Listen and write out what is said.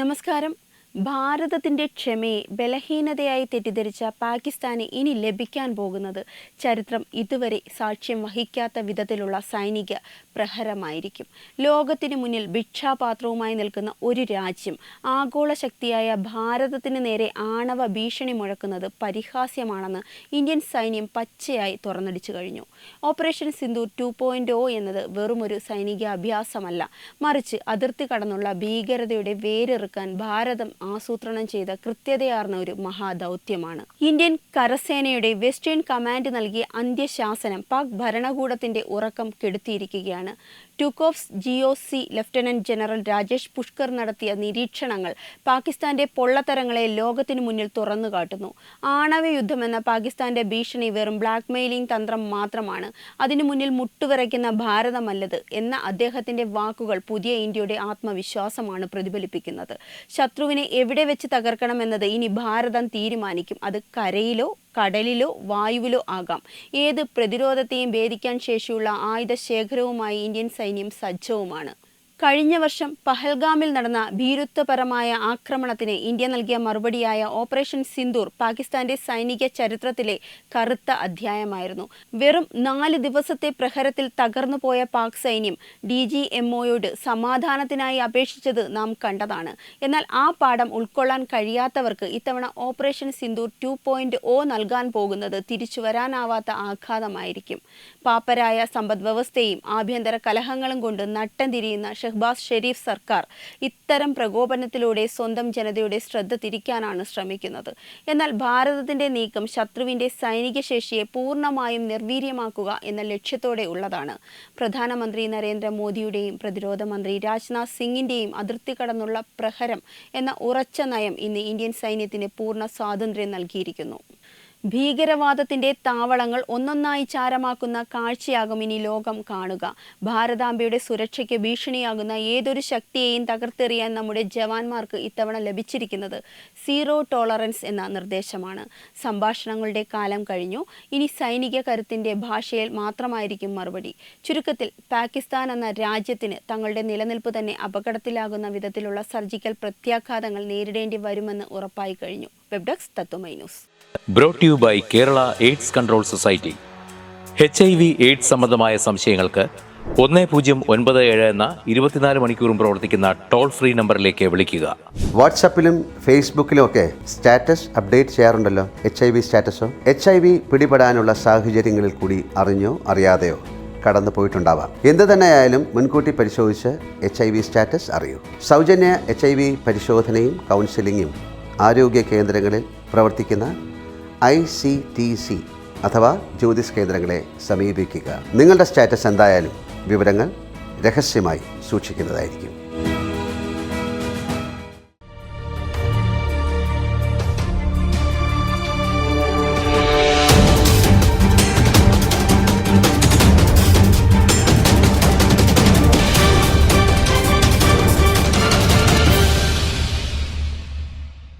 നമസ്കാരം. ഭാരതത്തിൻ്റെ ക്ഷമയെ ബലഹീനതയായി തെറ്റിദ്ധരിച്ച പാകിസ്ഥാന് ഇനി ലഭിക്കാൻ പോകുന്നത് ചരിത്രം ഇതുവരെ സാക്ഷ്യം വഹിക്കാത്ത വിധത്തിലുള്ള സൈനിക പ്രഹരമായിരിക്കും. ലോകത്തിന് മുന്നിൽ ഭിക്ഷാപാത്രവുമായി നിൽക്കുന്ന ഒരു രാജ്യം ആഗോള ശക്തിയായ ഭാരതത്തിന് നേരെ ആണവ ഭീഷണി മുഴക്കുന്നത് പരിഹാസ്യമാണെന്ന് ഇന്ത്യൻ സൈന്യം പച്ചയായി തുറന്നടിച്ചു കഴിഞ്ഞു. ഓപ്പറേഷൻ സിന്ദൂർ 2.0 എന്നത് വെറുമൊരു സൈനിക അഭ്യാസമല്ല, മറിച്ച് അതിർത്തി കടന്നുള്ള ഭീകരതയുടെ വേരെറുക്കാൻ ഭാരതം ആസൂത്രണം ചെയ്ത കൃത്യതയാർന്ന ഒരു മഹാദൗത്യമാണ്. ഇന്ത്യൻ കരസേനയുടെ വെസ്റ്റേൺ കമാൻഡ് നൽകിയ അന്ത്യശാസനം പാക് ഭരണകൂടത്തിന്റെ ഉറക്കം കെടുത്തിയിരിക്കുകയാണ്. ടൂക്കോഫ്സ് GOC lieutenant general Rajesh Pushkar നടത്തിയ നിരീക്ഷണങ്ങൾ പാകിസ്ഥാന്റെ പൊള്ളത്തരങ്ങളെ ലോകത്തിനു മുന്നിൽ തുറന്നു കാട്ടുന്നു. ആണവ യുദ്ധമെന്ന പാകിസ്ഥാന്റെ ഭീഷണി വെറും ബ്ലാക്ക് മെയിലിംഗ് തന്ത്രം മാത്രമാണ്, അതിനു മുന്നിൽ മുട്ടുവിറയ്ക്കുന്ന ഭാരതമല്ലത് എന്ന അദ്ദേഹത്തിന്റെ വാക്കുകൾ പുതിയ ഇന്ത്യയുടെ ആത്മവിശ്വാസമാണ് പ്രതിഫലിപ്പിക്കുന്നത്. ശത്രുവിനെ എവിടെ വെച്ച് തകർക്കണമെന്നത് ഇനി ഭാരതം തീരുമാനിക്കും. അത് കരയിലോ കടലിലോ വായുവിലോ ആകാം. ഏത് പ്രതിരോധത്തെയും ഭേദിക്കാൻ ശേഷിയുള്ള ആയുധ ശേഖരവുമായി ഇന്ത്യൻ സൈന്യം സജ്ജവുമാണ്. കഴിഞ്ഞ വർഷം പഹൽഗാമിൽ നടന്ന ഭീരുത്വപരമായ ആക്രമണത്തിന് ഇന്ത്യ നൽകിയ മറുപടിയായ ഓപ്പറേഷൻ സിന്ദൂർ പാകിസ്ഥാന്റെ സൈനിക ചരിത്രത്തിലെ കറുത്ത അധ്യായമായിരുന്നു. വെറും 4 ദിവസത്തെ പ്രഹരത്തിൽ തകർന്നുപോയ പാക് സൈന്യം DGMOയോട് സമാധാനത്തിനായി അപേക്ഷിച്ചത് നാം കണ്ടതാണ്. എന്നാൽ ആ പാഠം ഉൾക്കൊള്ളാൻ കഴിയാത്തവർക്ക് ഇത്തവണ ഓപ്പറേഷൻ സിന്ദൂർ 2.0 നൽകാൻ പോകുന്നത് തിരിച്ചു വരാനാവാത്ത ആഘാതമായിരിക്കും. പാപ്പരായ സമ്പദ് വ്യവസ്ഥയും ആഭ്യന്തര കലഹങ്ങളും കൊണ്ട് നട്ടം തിരിയുന്ന ഷഹ്ബാസ് ഷെരീഫ് സർക്കാർ ഇത്തരം പ്രകോപനത്തിലൂടെ സ്വന്തം ജനതയുടെ ശ്രദ്ധ തിരിക്കാനാണ് ശ്രമിക്കുന്നത്. എന്നാൽ ഭാരതത്തിന്റെ നീക്കം ശത്രുവിന്റെ സൈനിക ശേഷിയെ പൂർണ്ണമായും നിർവീര്യമാക്കുക എന്ന ലക്ഷ്യത്തോടെ ഉള്ളതാണ്. പ്രധാനമന്ത്രി നരേന്ദ്രമോദിയുടെയും പ്രതിരോധ മന്ത്രി രാജ്നാഥ് സിംഗിന്റെയും അതിർത്തി കടന്നുള്ള പ്രഹരം എന്ന ഉറച്ച നയം ഇന്ന് ഇന്ത്യൻ സൈന്യത്തിന് പൂർണ്ണ സ്വാതന്ത്ര്യം നൽകിയിരിക്കുന്നു. ഭീകരവാദത്തിന്റെ താവളങ്ങൾ ഒന്നൊന്നായി ചാരമാക്കുന്ന കാഴ്ചയാകും ഇനി ലോകം കാണുക. ഭാരതാംബയുടെ സുരക്ഷയ്ക്ക് ഭീഷണിയാകുന്ന ഏതൊരു ശക്തിയെയും തകർത്തെറിയാൻ നമ്മുടെ ജവാന്മാർക്ക് ഇത്തവണ ലഭിച്ചിരിക്കുന്നത് 0 ടോളറൻസ് എന്ന നിർദ്ദേശമാണ്. സംഭാഷണങ്ങളുടെ കാലം കഴിഞ്ഞു. ഇനി സൈനിക കരുത്തിന്റെ ഭാഷയിൽ മാത്രമായിരിക്കും മറുപടി. ചുരുക്കത്തിൽ പാകിസ്ഥാൻ എന്ന രാജ്യത്തിന് തങ്ങളുടെ നിലനിൽപ്പ് തന്നെ അപകടത്തിലാകുന്ന വിധത്തിലുള്ള സർജിക്കൽ പ്രത്യാഘാതങ്ങൾ നേരിടേണ്ടി വരുമെന്ന് ഉറപ്പായി കഴിഞ്ഞു. Web desk Tatwamayi news. Brought to you by Kerala AIDS Control Society. HIV/AIDS സംബന്ധമായ സംശയങ്ങൾക്ക് 1097 എന്ന 24 മണിക്കൂറും പ്രവർത്തിക്കുന്ന ടോൾ ഫ്രീ നമ്പറിലേക്ക് വിളിക്കുക. വാട്സാപ്പിലും ഫേസ്ബുക്കിലും ഒക്കെ സ്റ്റാറ്റസ് അപ്ഡേറ്റ് ചെയ്യാറുണ്ടല്ലോ. HIV സ്റ്റാറ്റസോ HIV പിടിപെടാനുള്ള സാഹചര്യങ്ങളിൽ കൂടി അറിഞ്ഞോ അറിയാതെയോ കടന്നു പോയിട്ടുണ്ടാവാം. എന്ത് തന്നെയായാലും മുൻകൂട്ടി പരിശോധിച്ച് HIV സ്റ്റാറ്റസ് അറിയൂ. സൗജന്യ HIV പരിശോധനയും കൗൺസിലിങ്ങും ആരോഗ്യ കേന്ദ്രങ്ങളിൽ പ്രവർത്തിക്കുന്ന ICTC അഥവാ ജ്യോതിസ് കേന്ദ്രങ്ങളെ സമീപിക്കുക. നിങ്ങളുടെ സ്റ്റാറ്റസ് എന്തായാലും വിവരങ്ങൾ രഹസ്യമായി സൂക്ഷിക്കുന്നതായിരിക്കും.